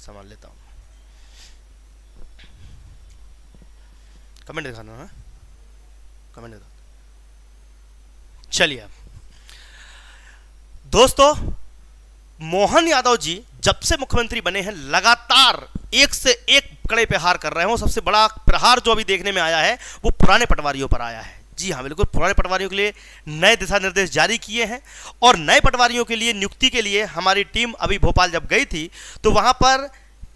संभाल लेता हूँ। कमेंट दिखाना है, कमेंट दिखा। चलिए दोस्तों, मोहन यादव जी जब से मुख्यमंत्री बने हैं लगातार एक से एक कड़े पे हार कर रहे हैं। सबसे बड़ा प्रहार जो अभी देखने में आया है वो पुराने पटवारियों पर आया है। जी हाँ, बिल्कुल, पुराने पटवारियों के लिए नए दिशा निर्देश जारी किए हैं और नए पटवारियों के लिए नियुक्ति के लिए हमारी टीम अभी भोपाल जब गई थी तो वहां पर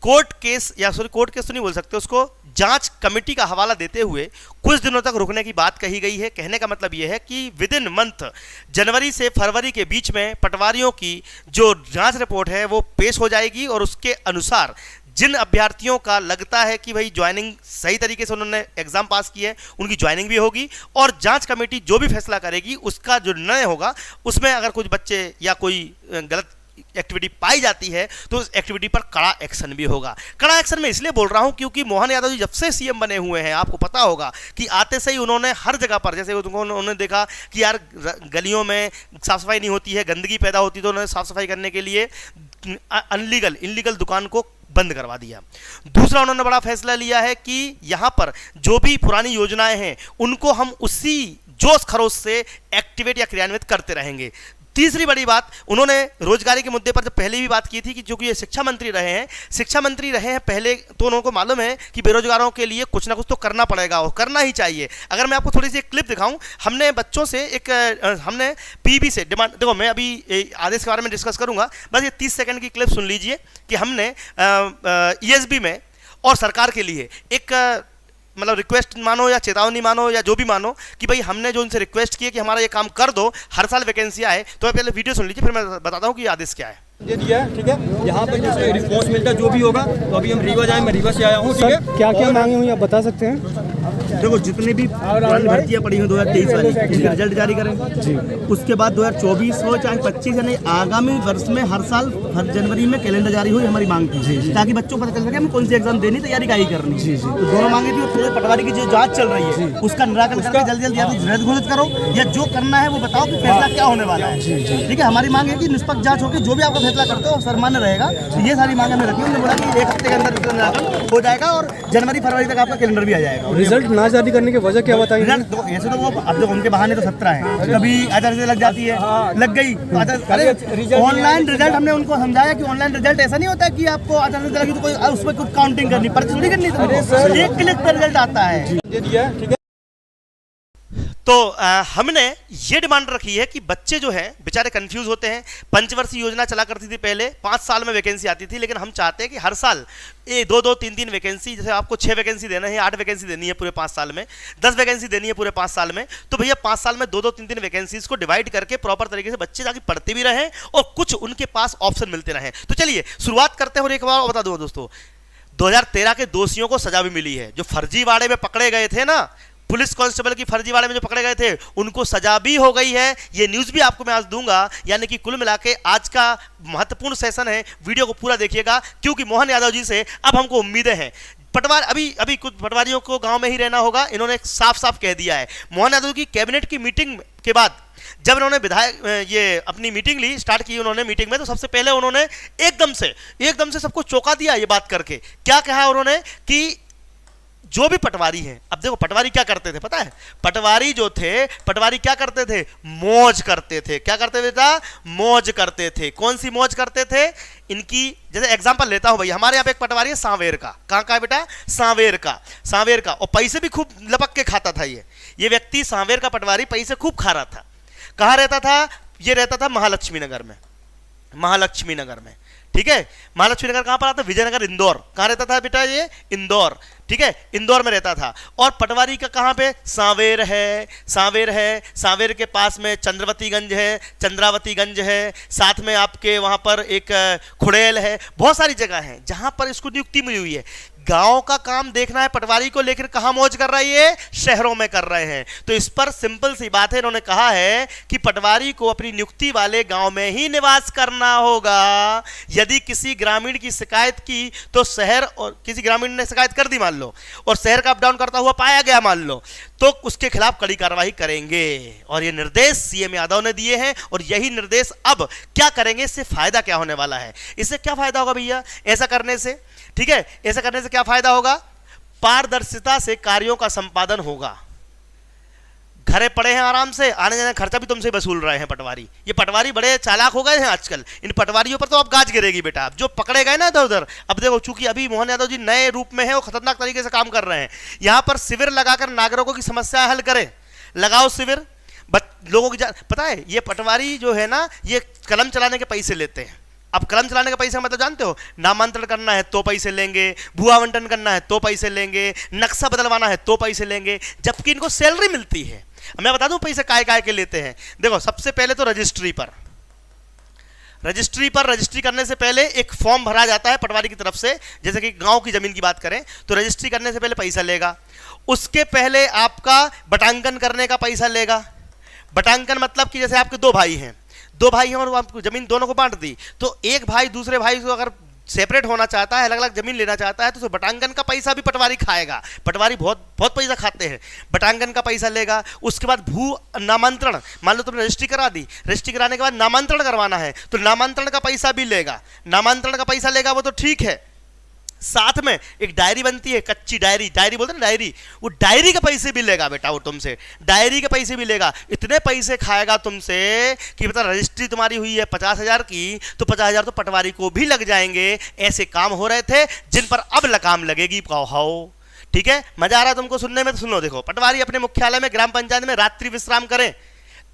कोर्ट केस तो नहीं बोल सकते उसको, जांच कमेटी का हवाला देते हुए कुछ दिनों तक रुकने की बात कही गई है। कहने का मतलब यह है कि विद इन मंथ, जनवरी से फरवरी के बीच में पटवारियों की जो जांच रिपोर्ट है वो पेश हो जाएगी और उसके अनुसार जिन अभ्यर्थियों का लगता है कि भाई ज्वाइनिंग सही तरीके से उन्होंने एग्जाम पास की है, उनकी ज्वाइनिंग भी होगी और जांच कमेटी जो भी फैसला करेगी उसका जो निर्णय होगा उसमें अगर कुछ बच्चे या कोई गलत एक्टिविटी पाई जाती है तो उस एक्टिविटी पर कड़ा एक्शन भी होगा। कड़ा एक्शन में इसलिए बोल रहा हूं क्योंकि मोहन यादव जी जब से सीएम बने हुए हैं, आपको पता होगा कि आते से ही उन्होंने हर जगह पर, जैसे उन्होंने देखा कि यार गलियों में साफ सफाई नहीं होती है, गंदगी पैदा होती है, तो उन्होंने साफ सफाई करने के लिए इनलीगल दुकान को बंद करवा दिया। दूसरा, उन्होंने बड़ा फैसला लिया है कि यहां पर जो भी पुरानी योजनाएं हैं उनको हम उसी जोश खरोश से एक्टिवेट या क्रियान्वित करते रहेंगे। तीसरी बड़ी बात, उन्होंने रोजगारी के मुद्दे पर जब पहले भी बात की थी कि जो कि ये शिक्षा मंत्री रहे हैं पहले, तो उनको मालूम है कि बेरोजगारों के लिए कुछ ना कुछ तो करना पड़ेगा और करना ही चाहिए। अगर मैं आपको थोड़ी सी एक क्लिप दिखाऊं, हमने बच्चों से हमने पीबी से डिमांड, देखो मैं अभी आदेश के बारे में डिस्कस करूंगा, बस ये 30 सेकंड की क्लिप सुन लीजिए कि हमने ईएसबी में और सरकार के लिए एक मतलब रिक्वेस्ट मानो या चेतावनी मानो या जो भी मानो कि भाई हमने जो उनसे रिक्वेस्ट किया कि हमारा ये काम कर दो, हर साल वैकेंसी आए, तो पहले वीडियो सुन लीजिए फिर मैं बताता हूँ कि आदेश क्या है। दे दिया है, ठीक है। यहाँ पे जैसे रिस्पॉन्स मिलता है जो भी होगा, तो अभी हम रीवा जाए, मैं रीवा से आया हूँ, ठीक है। क्या क्या मांगे हुई आप बता सकते हैं? देखो, जितने भी पुरानी भर्तियाँ पड़ी हुई 2023 वाली, उसका रिजल्ट जारी करें जी। उसके बाद 2024 हो चाहे 25 यानी आगामी वर्ष में हर साल हर जनवरी में कैलेंडर जारी हो, हमारी मांग थी, ताकि बच्चों को पता चल सके हमें कौन सी एग्जाम देनी, तैयारी का ही करनी। तो दोनों मांगे थी। और पटवारी की जो जाँच चल रही है उसका निराकरण करके जल्दी जल्दी या तो रद्द घोषित करो या जो करना है वो बताओ कि फैसला क्या होने वाला है, ठीक है। हमारी मांग है कि निष्पक्ष जाँच होकर जो भी आपका फैसला करते हो सामान्य रहेगा। तो ये सारी मांगे हमने रखी। उन्होंने बोला कि 1 हफ्ते के अंदर हो जाएगा और जनवरी फरवरी तक आपका कैलेंडर भी आ जाएगा। रिजल्ट ना जारी करने की वजह क्या बताएंगे? ऐसे तो वो अब जो उनके बहाने तो 17 हैं, कभी आधार से लग जाती है, लग गई ऑनलाइन रिजल्ट। हमने उनको समझाया कि ऑनलाइन रिजल्ट ऐसा नहीं होता कि आपको आधार से लगी तो कोई उसमें कुछ काउंटिंग करनी पड़ती, थोड़ी करनी, एक क्लिक पर रिजल्ट आता है। तो हमने ये डिमांड रखी है कि बच्चे जो हैं बेचारे कंफ्यूज होते हैं। पंचवर्षीय योजना चला करती थी पहले, 5 साल में वैकेंसी आती थी, लेकिन हम चाहते हैं कि हर साल 2-2, 3-3 वैकेंसी, जैसे आपको 6 वैकेंसी देना है, 8 वैकेंसी देनी है पूरे 5 साल में, 10 वैकेंसी देनी है पूरे 5 साल में, तो भैया 5 साल में 2-2, 3-3 वैकेंसीज को डिवाइड करके प्रॉपर तरीके से बच्चे जाके पढ़ते भी रहें और कुछ उनके पास ऑप्शन मिलते रहें। तो चलिए शुरुआत करते हैं। और एक बार बता दूँ दोस्तों, 2013 के दोषियों को सजा भी मिली है। जो फर्जीवाड़े में पकड़े गए थे ना, पुलिस कांस्टेबल की फर्जीवाड़े में जो पकड़े गए थे, उनको सजा भी हो गई है। ये न्यूज़ भी आपको मैं आज दूंगा। यानी कि कुल मिला के आज का महत्वपूर्ण सेशन है, वीडियो को पूरा देखिएगा क्योंकि मोहन यादव जी से अब हमको उम्मीदें हैं। अभी कुछ पटवारियों को गांव में ही रहना होगा, इन्होंने साफ साफ कह दिया है। मोहन यादव की कैबिनेट की मीटिंग के बाद जब इन्होंने विधायक ये अपनी मीटिंग ली, स्टार्ट की उन्होंने मीटिंग में, तो सबसे पहले उन्होंने एकदम से सबको चौंका दिया ये बात करके। क्या कहा उन्होंने कि जो भी पटवारी हैं, अब देखो पटवारी क्या करते थे पता है? पटवारी जो थे, पटवारी क्या करते थे? मौज करते थे। क्या करते थे बेटा? मौज करते थे। कौन सी मौज करते थे? इनकी जैसे एग्जांपल लेता हूं भाई, हमारे यहाँ पे एक पटवारी है सांवेर का। कहाँ का है बेटा? सांवेर का। और पैसे भी खूब लपक के खाता था ये व्यक्ति। सांवेर का पटवारी पैसे खूब खा रहा था। कहाँ रहता था? ये रहता था महालक्ष्मी नगर में, ठीक है। महालक्ष्मी नगर कहां पर आता? विजयनगर, इंदौर। कहां रहता था बेटा? ये इंदौर, ठीक है, इंदौर में रहता था। और पटवारी का कहां पे? सांवेर है। सांवेर के पास में चंद्रावतीगंज है, साथ में आपके वहां पर एक खुड़ैल है। बहुत सारी जगह हैं जहां पर इसको नियुक्ति मिली हुई है। गांव का काम देखना है पटवारी को, लेकर कहां मौज कर रही है, शहरों में कर रहे हैं। तो इस पर सिंपल सी बात है, इन्होंने कहा है कि पटवारी को अपनी नियुक्ति वाले गांव में ही निवास करना होगा। यदि किसी ग्रामीण की शिकायत की तो शहर, और किसी ग्रामीण ने शिकायत कर दी मान लो, और शहर का अप डाउन करता हुआ पाया गया मान लो, तो उसके खिलाफ कड़ी कार्रवाई करेंगे। और ये निर्देश सीएम यादव ने दिए हैं, और यही निर्देश अब क्या करेंगे, इससे फायदा क्या होने वाला है। इससे क्या फायदा होगा भैया ऐसा करने से, ठीक है, ऐसा करने से क्या फायदा होगा, पारदर्शिता से कार्यों का संपादन होगा। घरे पड़े हैं आराम से, आने जाने खर्चा भी तुमसे वसूल रहे हैं पटवारी। ये पटवारी बड़े चालाक हो गए हैं आजकल, इन पटवारियों पर तो अब गाज गिरेगी बेटा। अब जो पकड़े गए ना इधर उधर, अब देखो चूंकि अभी मोहन यादव जी नए रूप में है, वो खतरनाक तरीके से काम कर रहे हैं। यहां पर शिविर लगाकर नागरिकों की समस्या हल करें, लगाओ शिविर, लोगों की पता है ये पटवारी जो है ना, ये कलम चलाने के पैसे लेते हैं। अब कलम चलाने का पैसा मतलब जानते हो, नामांतरण करना है तो पैसे लेंगे, भू आवंटन करना है तो पैसे लेंगे, नक्शा बदलवाना है तो पैसे लेंगे, जबकि इनको सैलरी मिलती है। मैं बता दूं पैसे काय के लेते हैं। देखो सबसे पहले तो रजिस्ट्री पर रजिस्ट्री करने से पहले एक फॉर्म भरा जाता है पटवारी की तरफ से। जैसे कि गांव की जमीन की बात करें तो रजिस्ट्री करने से पहले पैसा लेगा, उसके पहले आपका बटांकन करने का पैसा लेगा। बटांकन मतलब कि जैसे आपके दो भाई हैं और आपको जमीन दोनों को बांट दी, तो एक भाई दूसरे भाई को अगर सेपरेट होना चाहता है, अलग अलग जमीन लेना चाहता है, तो बटांकन का पैसा भी पटवारी खाएगा। पटवारी बहुत पैसा खाते हैं, बटांकन का पैसा लेगा। उसके बाद भू नामांतरण, मान लो तुमने रजिस्ट्री करा दी, रजिस्ट्री कराने के बाद नामांतरण करवाना है तो नामांतरण का पैसा भी लेगा। नामांतरण का पैसा लेगा वो तो ठीक है, साथ में एक डायरी बनती है, कच्ची डायरी बोलते हैं ना, डायरी, वो डायरी के पैसे भी लेगा बेटा, वो तुमसे डायरी के पैसे भी लेगा। इतने पैसे खाएगा तुमसे कि बता, रजिस्ट्री तुम्हारी हुई है 50,000 की, तो 50,000 तो पटवारी को भी लग जाएंगे। ऐसे काम हो रहे थे जिन पर अब लगाम लगेगी। कहो ठीक है, मजा आ रहा है तुमको सुनने में तो सुनो। देखो, पटवारी अपने मुख्यालय में ग्राम पंचायत में रात्रि विश्राम करें,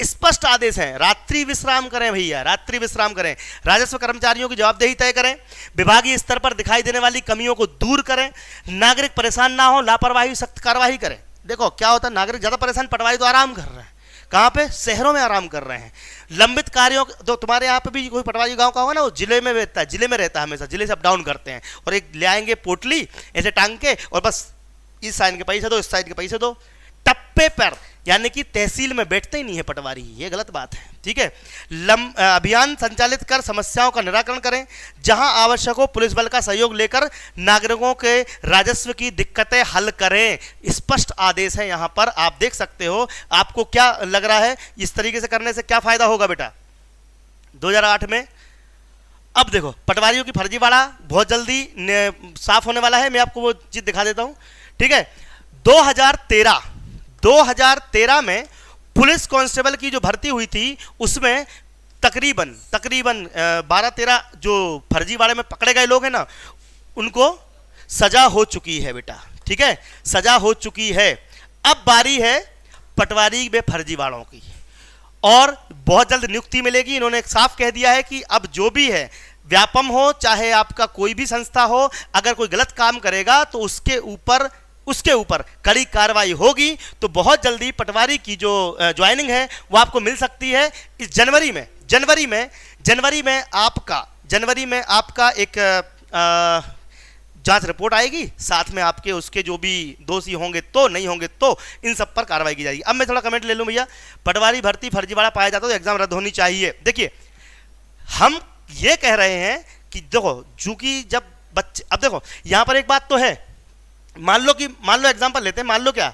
स्पष्ट आदेश है, रात्रि विश्राम करें भैया, रात्रि विश्राम करें। राजस्व कर्मचारियों की जवाबदेही तय करें, विभागीय स्तर पर दिखाई देने वाली कमियों को दूर करें, नागरिक परेशान ना हो, लापरवाही सख्त कार्रवाई करें। देखो क्या होता है, नागरिक ज्यादा परेशान, पटवारी तो आराम कर रहे हैं। कहाँ पे, शहरों में आराम कर रहे हैं। लंबित कार्यों, तो तुम्हारे यहाँ पे भी कोई पटवारी गांव का होगा ना, वो जिले में रहता है, जिले में रहता है हमेशा, जिले से अप डाउन करते हैं, और एक ले आएंगे पोटली ऐसे टांग के, और बस इस साइड के पैसे दो, इस साइड के पैसे दो, टप्पे पर, यानी कि तहसील में बैठते ही नहीं है पटवारी, ये गलत बात है। ठीक है, अभियान संचालित कर समस्याओं का निराकरण करें, जहां आवश्यक हो पुलिस बल का सहयोग लेकर नागरिकों के राजस्व की दिक्कतें हल करें। स्पष्ट आदेश है यहां पर, आप देख सकते हो। आपको क्या लग रहा है इस तरीके से करने से क्या फायदा होगा बेटा 2008 में? अब देखो, पटवारियों की फर्जीवाड़ा बहुत जल्दी साफ होने वाला है। मैं आपको वो चीज दिखा देता हूं। ठीक है, 2013 में पुलिस कांस्टेबल की जो भर्ती हुई थी उसमें तकरीबन 12-13 जो फर्जीवाड़े में पकड़े गए लोग हैं ना, उनको सजा हो चुकी है बेटा। ठीक है, सजा हो चुकी है। अब बारी है पटवारी में फर्जीवाड़ों की, और बहुत जल्द नियुक्ति मिलेगी। इन्होंने साफ कह दिया है कि अब जो भी है, व्यापम हो चाहे आपका कोई भी संस्था हो, अगर कोई गलत काम करेगा तो उसके ऊपर कड़ी कार्रवाई होगी। तो बहुत जल्दी पटवारी की जो ज्वाइनिंग है वो आपको मिल सकती है इस जनवरी में आपका एक जांच रिपोर्ट आएगी, साथ में आपके उसके जो भी दोषी होंगे तो, नहीं होंगे तो इन सब पर कार्रवाई की जाएगी। अब मैं थोड़ा कमेंट ले लूं भैया, पटवारी भर्ती फर्जीवाड़ा पाया जाता तो एग्जाम रद्द होनी चाहिए। देखिए, हम ये कह रहे हैं कि देखो, चूंकि जब बच्चे, अब देखो यहां पर एक बात तो है, मान लो एग्जांपल लेते हैं, मान लो क्या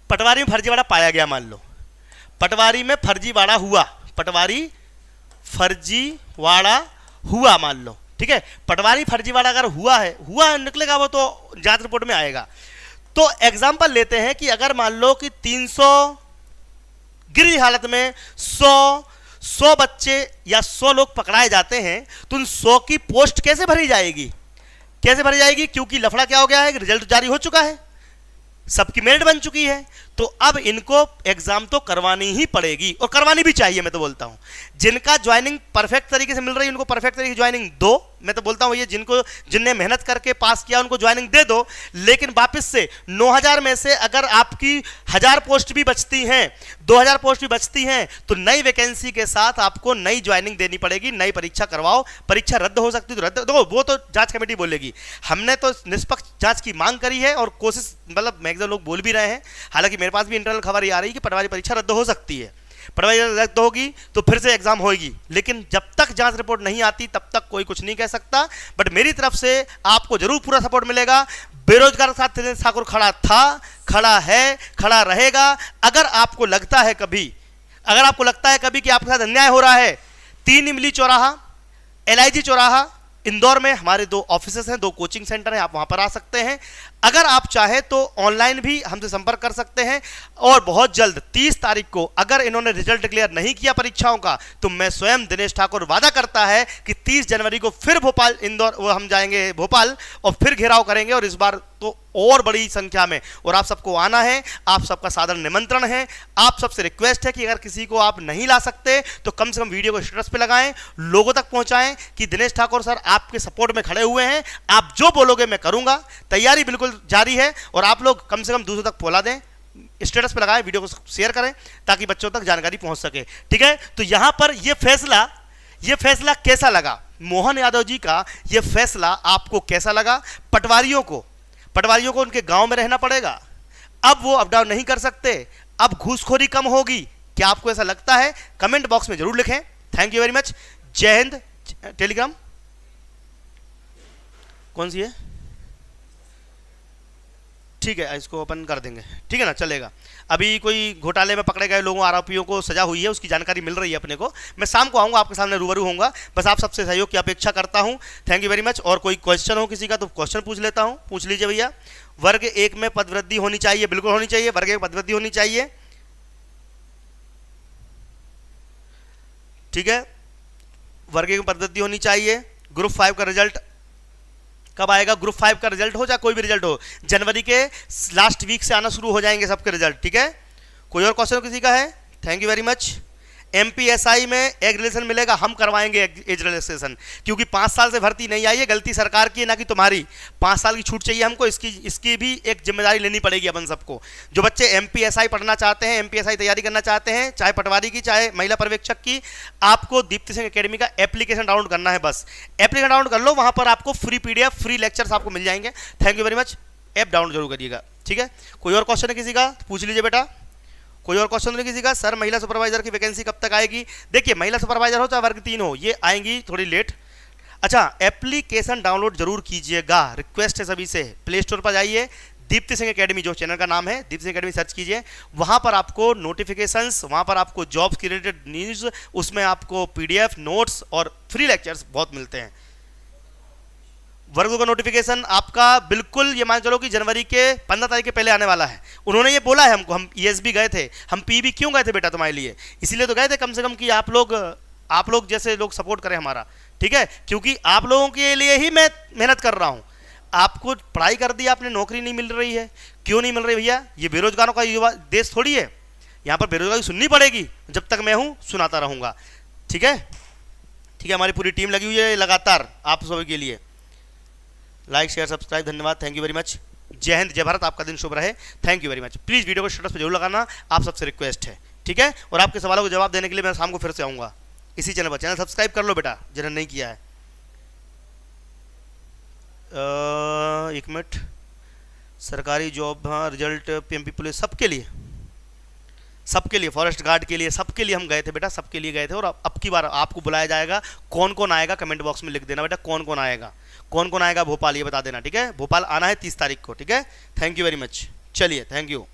पटवारी में फर्जीवाड़ा पाया गया, मान लो पटवारी में फर्जीवाड़ा हुआ मान लो। ठीक है, पटवारी फर्जीवाड़ा अगर हुआ निकलेगा, वो तो जांच रिपोर्ट में आएगा। तो एग्जांपल लेते हैं कि अगर मान लो कि 300 गिरी हालत में 100 बच्चे या 100 लोग पकड़ाए जाते हैं, तो उन 100 की पोस्ट कैसे भरी जाएगी? क्योंकि लफड़ा क्या हो गया है, रिजल्ट जारी हो चुका है, सबकी मेरिट बन चुकी है। तो अब इनको एग्जाम तो करवानी ही पड़ेगी, और करवानी भी चाहिए। मैं तो बोलता हूं जिनका ज्वाइनिंग परफेक्ट तरीके से मिल रही है उनको परफेक्ट तरीके से ज्वाइनिंग दो। मैं तो बोलता हूँ ये जिनने मेहनत करके पास किया उनको ज्वाइनिंग दे दो, लेकिन वापस से 9000 में से अगर आपकी 1000 पोस्ट भी बचती हैं, 2000 पोस्ट भी बचती हैं, तो नई वैकेंसी के साथ आपको नई ज्वाइनिंग देनी पड़ेगी, नई परीक्षा करवाओ। परीक्षा रद्द हो सकती है तो रद्द दो, वो तो जांच कमेटी बोलेगी। हमने तो निष्पक्ष जांच की मांग करी है और कोशिश, मतलब मैक्सिमम लोग बोल भी रहे हैं। हालांकि मेरे पास भी इंटरनल खबर ये आ रही है कि पटवारी परीक्षा रद्द हो सकती है। पटवारी रद्द होगी तो फिर से एग्जाम होगी, लेकिन जब तक जांच रिपोर्ट नहीं आती तब तक कोई कुछ नहीं कह सकता। बट मेरी तरफ से आपको जरूर पूरा सपोर्ट मिलेगा। बेरोजगार के साथ दिनेश ठाकुर खड़ा था, खड़ा है, खड़ा रहेगा। अगर आपको लगता है कभी कि आपके साथ अन्याय हो रहा है, 3 इमली चौराहा, LIG चौराहा, इंदौर में हमारे 2 ऑफिसेस हैं, 2 कोचिंग सेंटर हैं, आप वहां पर आ सकते हैं। अगर आप चाहें तो ऑनलाइन भी हमसे संपर्क कर सकते हैं। और बहुत जल्द 30 तारीख को अगर इन्होंने रिजल्ट डिक्लेयर नहीं किया परीक्षाओं का, तो मैं स्वयं दिनेश ठाकुर वादा करता है कि 30 जनवरी को फिर भोपाल, इंदौर, वो हम जाएंगे भोपाल और फिर घेराव करेंगे, और इस बार तो और बड़ी संख्या में। और आप सबको आना है, आप सबका साधारण निमंत्रण है। आप सबसे रिक्वेस्ट है कि अगर किसी को आप नहीं ला सकते तो कम से कम वीडियो को स्टेटस पे लगाएं, लोगों तक पहुंचाएं कि दिनेश ठाकुर सर आपके सपोर्ट में खड़े हुए हैं, आप जो बोलोगे मैं करूंगा। तैयारी बिल्कुल जारी है, और आप लोग कम से कम दूसरों तक फैला दें, स्टेटस पे लगाएं, वीडियो को शेयर करें ताकि बच्चों तक जानकारी पहुंच सके। ठीक है, तो यहां पर ये फैसला कैसा लगा, मोहन यादव जी का ये फैसला आपको कैसा लगा? पटवारियों को उनके गांव में रहना पड़ेगा, अब वो अप डाउन नहीं कर सकते, अब घूसखोरी कम होगी। क्या आपको ऐसा लगता है? कमेंट बॉक्स में जरूर लिखें। Thank you very much. जय हिंद। टेलीग्राम कौन सी है? ठीक है, इसको ओपन कर देंगे, ठीक है ना, चलेगा। अभी कोई घोटाले में पकड़े गए लोगों, आरोपियों को सजा हुई है, उसकी जानकारी मिल रही है अपने को। मैं शाम को आऊँगा, आपके सामने रूबरू होऊंगा। बस आप सबसे सहयोग की अपेक्षा करता हूँ। Thank you very much. और कोई क्वेश्चन हो किसी का तो क्वेश्चन पूछ लेता हूँ, पूछ लीजिए भैया। वर्ग 1 में पदवृद्धि होनी चाहिए, बिल्कुल होनी चाहिए। वर्ग 1 पदवृद्धि होनी चाहिए, ठीक है, वर्ग 1 में पदवृद्धि होनी चाहिए। ग्रुप 5 का रिजल्ट कब आएगा? ग्रुप 5 का रिजल्ट हो, चाहे कोई भी रिजल्ट हो, जनवरी के लास्ट वीक से आना शुरू हो जाएंगे सबके रिजल्ट, ठीक है। कोई और क्वेश्चन किसी का है? Thank you very much. MPSI में एज रिलेशन मिलेगा, हम करवाएंगे एज रिलेशन, क्योंकि 5 साल से भर्ती नहीं आई है, गलती सरकार की है ना कि तुम्हारी। 5 साल की छूट चाहिए हमको, इसकी भी एक जिम्मेदारी लेनी पड़ेगी अपन सबको। जो बच्चे MPSI पढ़ना चाहते हैं, MPSI तैयारी करना चाहते हैं, चाहे पटवारी की चाहे महिला पर्यवेक्षक की, आपको दीप्ति सिंह एकेडमी का एप्लीकेशन डाउनलोड करना है। बस एप्लीकेशन डाउनलोड कर लो, वहां पर आपको फ्री PDF, फ्री लेक्चर्स आपको मिल जाएंगे। Thank you very much. App download जरूर करिएगा, ठीक है। कोई और क्वेश्चन है किसी का? पूछ लीजिए बेटा। कोई और क्वेश्चन नहीं किसी का? सर महिला सुपरवाइजर की वैकेंसी कब तक आएगी? देखिए, महिला सुपरवाइजर हो चाहे वर्ग 3 हो, ये आएंगी थोड़ी लेट। अच्छा, एप्लीकेशन डाउनलोड जरूर कीजिएगा, रिक्वेस्ट है सभी से। प्ले स्टोर पर जाइए, दीप्ति सिंह एकेडमी जो चैनल का नाम है, दीप्ति सिंह एकेडमी सर्च कीजिए। वहां पर आपको नोटिफिकेशंस, वहां पर आपको जॉब्स की रिलेटेड न्यूज़, उसमें आपको PDF, नोट्स और फ्री लेक्चर्स बहुत मिलते हैं। वर्ग का नोटिफिकेशन आपका बिल्कुल ये मान चलो कि जनवरी के 15 तारीख के पहले आने वाला है। उन्होंने ये बोला है हमको, हम ESB गए थे, हम PB क्यों गए थे बेटा तुम्हारे लिए? इसीलिए तो गए थे कम से कम कि आप लोग जैसे लोग सपोर्ट करें हमारा, ठीक है, क्योंकि आप लोगों के लिए ही मैं मेहनत कर रहा हूँ। आपको पढ़ाई कर दी आपने, नौकरी नहीं मिल रही है, क्यों नहीं मिल रही भैया? ये बेरोजगारों का युवा देश थोड़ी है, यहाँ पर बेरोजगारी सुननी पड़ेगी। जब तक मैं हूँ सुनाता रहूँगा, ठीक है, ठीक है। हमारी पूरी टीम लगी हुई है लगातार आप सभी के लिए। लाइक शेयर सब्सक्राइब, धन्यवाद, थैंक यू वेरी मच। जय हिंद, जय भारत, आपका दिन शुभ रहे। Thank you very much. Please video को स्टेटस पे जरूर लगाना, आप सबसे रिक्वेस्ट है, ठीक है। और आपके सवालों को जवाब देने के लिए मैं शाम को फिर से आऊँगा इसी चैनल पर। चैनल सब्सक्राइब कर लो बेटा जिन्होंने नहीं किया है। 1 मिनट। सरकारी जॉब, हाँ, रिजल्ट, PMP पुलिस, सबके लिए, फॉरेस्ट गार्ड के लिए, सबके लिए हम गए थे बेटा, सबके लिए गए थे। और अब की बार आपको बुलाया जाएगा। कौन कौन आएगा कमेंट बॉक्स में लिख देना बेटा, कौन कौन आएगा भोपाल, ये बता देना, ठीक है। भोपाल आना है 30 तारीख को, ठीक है। Thank you very much. चलिए, थैंक यू।